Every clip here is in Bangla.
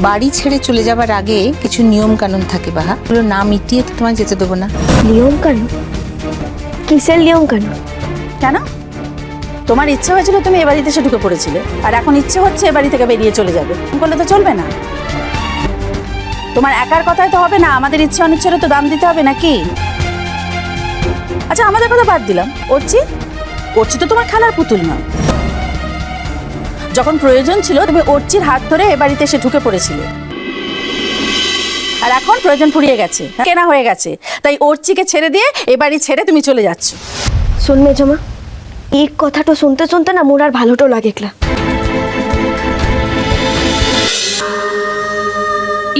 বাড়ি ছেড়ে চলে যাবার আগে কিছু নিয়ম কানুন থাকে বাহা, ওগুলো না মিটিয়ে তো তোমায় যেতে দেবো না। নিয়ম কানুন? কিসের নিয়ম কানুন? কেন? তোমার ইচ্ছে হয়েছিল তুমি এ বাড়িতে এসে ঢুকে পড়েছিলে, আর এখন ইচ্ছে হচ্ছে এ বাড়ি থেকে বেরিয়ে চলে যাবে, বললে তো চলবে না। তোমার একার কথায় তো হবে না, আমাদের ইচ্ছে অনিচ্ছেরও তো দাম দিতে হবে নাকি? আচ্ছা, আমাদের কথা বাদ দিলাম, অর্চি তো তোমার খেলার পুতুল নয়। যখন প্রয়োজন ছিল তুমি অর্চির হাত ধরে এ বাড়িতে এসে ঢুকে পড়েছিলে, আর এখন প্রয়োজন ফুরিয়ে গেছে, কেনা হয়ে গেছে, তাই অর্চিকে ছেড়ে দিয়ে এ বাড়ি ছেড়ে তুমি চলে যাচ্ছ। শুন মেজমা, এই কথাটা শুনতে শুনতে না মোর আর ভালোটাও লাগেকলা।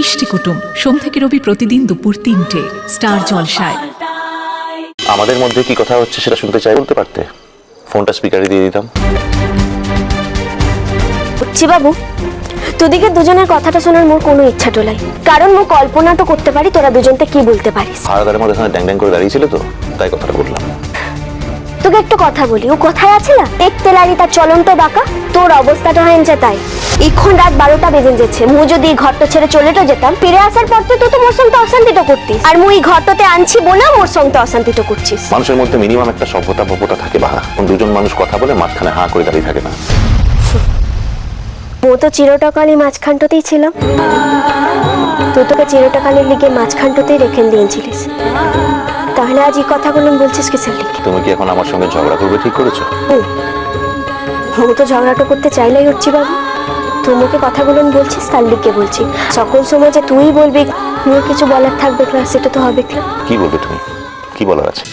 ইষ্টি কুটুম সোম থেকে রবি প্রতিদিন দুপুর 3টে স্টার জলসায়। আমাদের মধ্যে কি কথা হচ্ছে সেটা শুনতে চাই বলতে পারতে, ফোনটা স্পিকারে দিয়ে দিতাম। বুঝছি বাবু, তোদিকে দুজনের কথাটা শোনার মোর কোনো ইচ্ছা টোলাই, কারণ মো কল্পনা তো করতে পারি তোরা দুজনতে কি বলতে পারিস। আলাদার মধ্যে এখানে ড্যাং ড্যাং করে দাঁড়িয়েছিল তো, তাই কথাটা বললাম। তোকে একটু কথা বলি, ও কোথায় আছে না এক তেলারি তার চলন্ত বাঁকা, তোর অবস্থাটা হয়েছে তাই। এখন রাত 12টা বেজে যাচ্ছে, মু যদি এই ঘরটা ছেড়ে চলেটা যেতাম, ফিরে আসার পর তো তো মোর সঙ্গে অশান্তিটা করতিস, আর মু এই ঘরটাতে আনছি বোনা মোর সঙ্গে অশান্তিটা করছিস। মানুষের মধ্যে মিনিমাম একটা সভ্যতা ভব্যতা থাকে বাহা, দুজন মানুষ কথা বলে মাঝখানে হাঁ করে দাঁড়িয়ে থাকে না। মো তো চিরটাকালই মাঝখানটাতেই ছিলাম, তুই তোকে চিরটাকালের লিগে মাঝখানটাতেই রেখে দিয়েছিলিস, তাহলে আজ এই কথাগুলো বলছিস কিসের লিগে? তুমি কি এখন আমার সঙ্গে ঝগড়া করবে ঠিক করেছো? ও তো ঝগড়াটা করতে চাইলেই হচ্ছি বাবু, তোমাকে কথাগুলো বলছিস তার লিগে বলছি, সকল সময় যে তুই বলবি মোর কিছু বলার থাকবে না সেটা তো হবে না। কি বলবে তুমি, কি বলার আছে?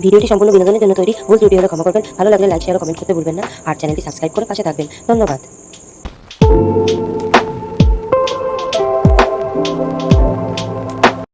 ভিডিওটি সম্পূর্ণ বিনোদনের জন্য তৈরি, ভুল ত্রুটি হলে ক্ষমা করবেন। ভালো লাগলে লাইক শেয়ার ও কমেন্ট করতে ভুলবেন না, আর চ্যানেলটি সাবস্ক্রাইব করে পাশে থাকবেন। ধন্যবাদ।